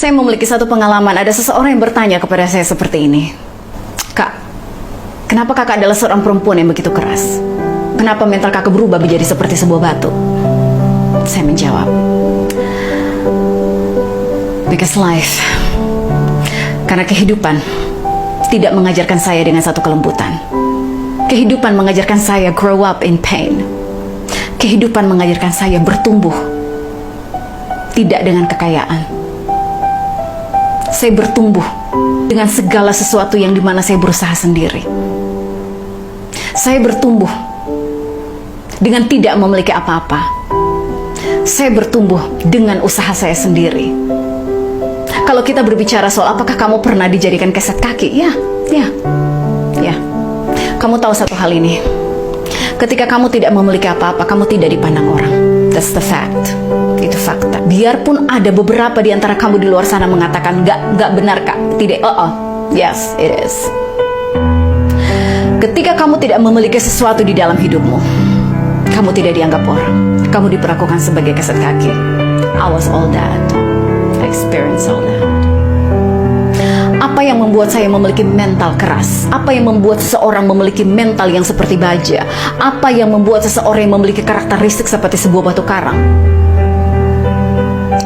Saya memiliki satu pengalaman, ada seseorang yang bertanya kepada saya seperti ini. Kak, kenapa kakak adalah seorang perempuan yang begitu keras? Kenapa mental kakak berubah menjadi seperti sebuah batu? Saya menjawab, because life, karena kehidupan tidak mengajarkan saya dengan satu kelembutan. Kehidupan mengajarkan saya grow up in pain. Kehidupan mengajarkan saya bertumbuh tidak dengan kekayaan. Saya bertumbuh dengan segala sesuatu yang dimana saya berusaha sendiri. Saya bertumbuh dengan tidak memiliki apa-apa. Saya bertumbuh dengan usaha saya sendiri. Kalau kita berbicara soal apakah kamu pernah dijadikan keset kaki, ya. Kamu tahu satu hal ini. Ketika kamu tidak memiliki apa-apa, kamu tidak dipandang orang. That's the fact. Itu fakta. Biarpun ada beberapa di antara kamu di luar sana mengatakan nggak benar kak, tidak. Yes, it is. Ketika kamu tidak memiliki sesuatu di dalam hidupmu, kamu tidak dianggap orang. Kamu diperlakukan sebagai keset kaki. I was all that. I experienced all that. Apa yang membuat saya memiliki mental keras? Apa yang membuat seseorang memiliki mental yang seperti baja? Apa yang membuat seseorang yang memiliki karakteristik seperti sebuah batu karang?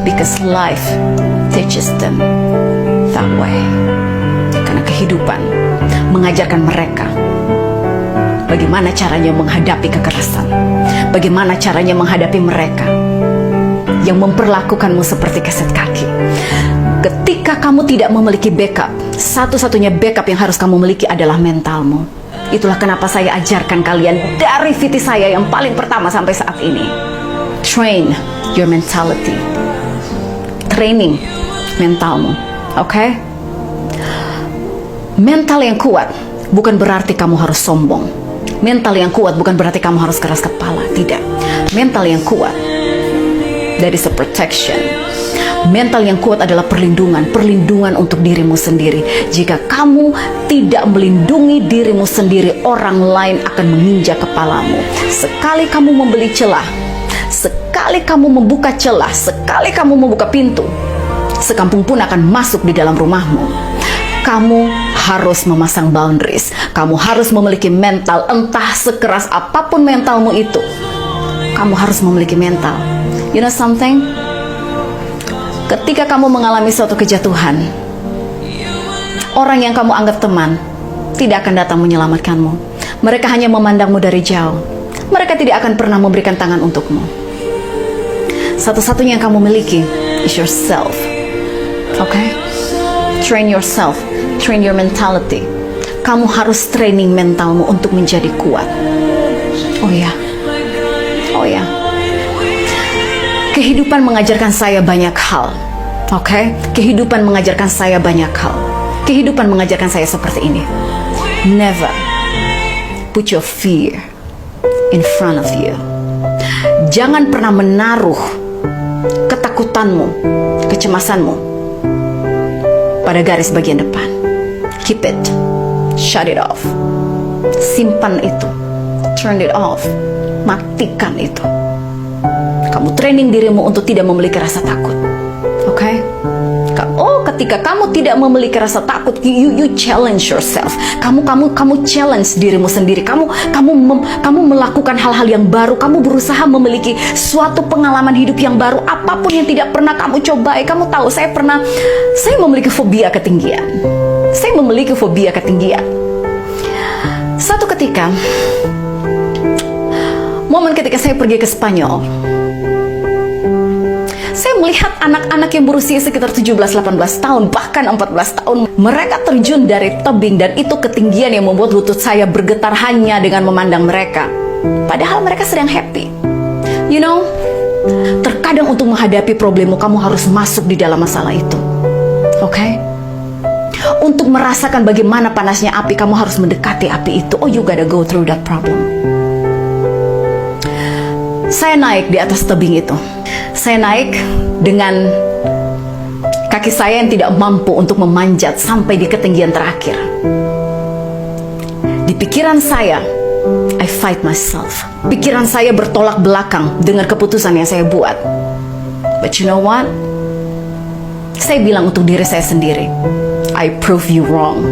Because life teaches them that way. Karena kehidupan mengajarkan mereka bagaimana caranya menghadapi kekerasan, bagaimana caranya menghadapi mereka yang memperlakukanmu seperti keset kaki. Ketika kamu tidak memiliki backup, satu-satunya backup yang harus kamu miliki adalah mentalmu. Itulah kenapa saya ajarkan kalian dari VT saya yang paling pertama sampai saat ini. Train your mentality. Training mentalmu, oke? Mental yang kuat bukan berarti kamu harus sombong. Mental yang kuat bukan berarti kamu harus keras kepala, tidak. Mental yang kuat, that is a protection. Mental yang kuat adalah perlindungan untuk dirimu sendiri. Jika kamu tidak melindungi dirimu sendiri, orang lain akan menginjak kepalamu. Sekali kamu membeli celah, sekali kamu membuka celah, sekali kamu membuka pintu, sekampung pun akan masuk di dalam rumahmu. Kamu harus memasang boundaries. Kamu harus memiliki mental, entah sekeras apapun mentalmu itu. Kamu harus memiliki mental. You know something? Ketika kamu mengalami suatu kejatuhan, orang yang kamu anggap teman tidak akan datang menyelamatkanmu. Mereka hanya memandangmu dari jauh. Mereka tidak akan pernah memberikan tangan untukmu. Satu-satunya yang kamu miliki is yourself. Okay? Train yourself. Train your mentality. Kamu harus training mentalmu untuk menjadi kuat. Oh ya. Kehidupan mengajarkan saya banyak hal. Oke? Kehidupan mengajarkan saya banyak hal. Kehidupan mengajarkan saya seperti ini. Never put your fear in front of you. Jangan pernah menaruh ketakutanmu, kecemasanmu pada garis bagian depan. Keep it. Shut it off. Simpan itu. Turn it off. Matikan itu. Kamu training dirimu untuk tidak memiliki rasa takut. Oke? Ketika kamu tidak memiliki rasa takut, you challenge yourself. Kamu challenge dirimu sendiri. Kamu melakukan hal-hal yang baru. Kamu berusaha memiliki suatu pengalaman hidup yang baru, apapun yang tidak pernah kamu cobai. Kamu tahu, saya memiliki fobia ketinggian. Satu ketika, momen ketika saya pergi ke Spanyol, saya melihat anak-anak yang berusia sekitar 17-18 tahun, bahkan 14 tahun. Mereka terjun dari tebing dan itu ketinggian yang membuat lutut saya bergetar hanya dengan memandang mereka. Padahal mereka sedang happy. You know, terkadang untuk menghadapi problemmu, kamu harus masuk di dalam masalah itu. Oke? Untuk merasakan bagaimana panasnya api, kamu harus mendekati api itu. You gotta go through that problem. Saya naik di atas tebing itu. Saya naik dengan kaki saya yang tidak mampu untuk memanjat sampai di ketinggian terakhir. Di pikiran saya, I fight myself. Pikiran saya bertolak belakang dengan keputusan yang saya buat. But you know what? Saya bilang untuk diri saya sendiri, I prove you wrong.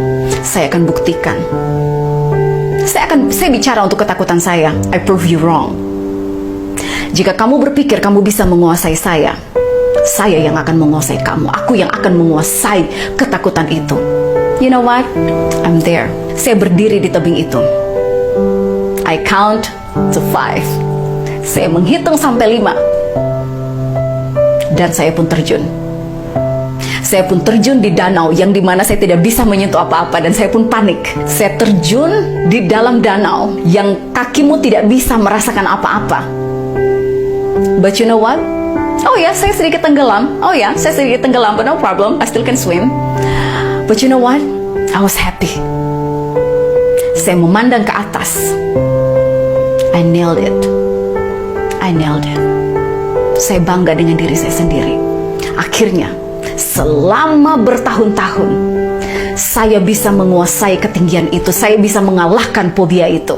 Saya akan buktikan. Saya bicara untuk ketakutan saya, I prove you wrong. Jika kamu berpikir kamu bisa menguasai saya yang akan menguasai kamu. Aku yang akan menguasai ketakutan itu. You know what? I'm there. Saya berdiri di tebing itu. I count to 5. Saya menghitung sampai 5. Dan saya pun terjun. Saya pun terjun di danau yang dimana saya tidak bisa menyentuh apa-apa, dan saya pun panik. Saya terjun di dalam danau yang kakimu tidak bisa merasakan apa-apa. But you know what? Oh ya, saya sedikit tenggelam. But no problem. I still can swim. But you know what? I was happy. Saya memandang ke atas. I nailed it. Saya bangga dengan diri saya sendiri. Akhirnya, selama bertahun-tahun, saya bisa menguasai ketinggian itu. Saya bisa mengalahkan fobia itu.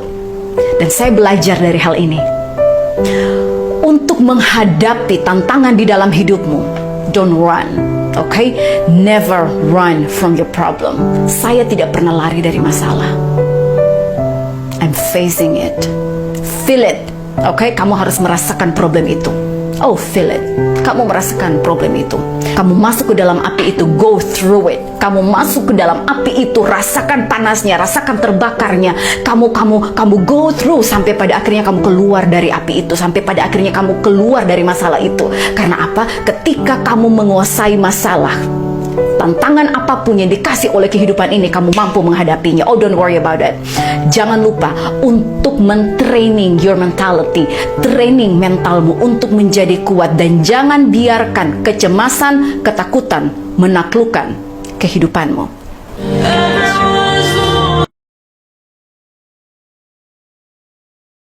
Dan saya belajar dari hal ini. Untuk menghadapi tantangan di dalam hidupmu, don't run. Okay? Never run from your problem. Saya tidak pernah lari dari masalah. I'm facing it. Feel it. Okay? Kamu harus merasakan problem itu. Oh, feel it. Kamu merasakan problem itu. Kamu masuk ke dalam api itu, go through it. Kamu masuk ke dalam api itu, rasakan panasnya, rasakan terbakarnya. Kamu go through sampai pada akhirnya kamu keluar dari api itu, sampai pada akhirnya kamu keluar dari masalah itu. Karena apa? Ketika kamu menguasai masalah, tantangan apapun yang dikasih oleh kehidupan ini, kamu mampu menghadapinya. Oh, don't worry about it. Jangan lupa untuk mentraining your mentality, training mentalmu untuk menjadi kuat, dan jangan biarkan kecemasan, ketakutan menaklukkan kehidupanmu.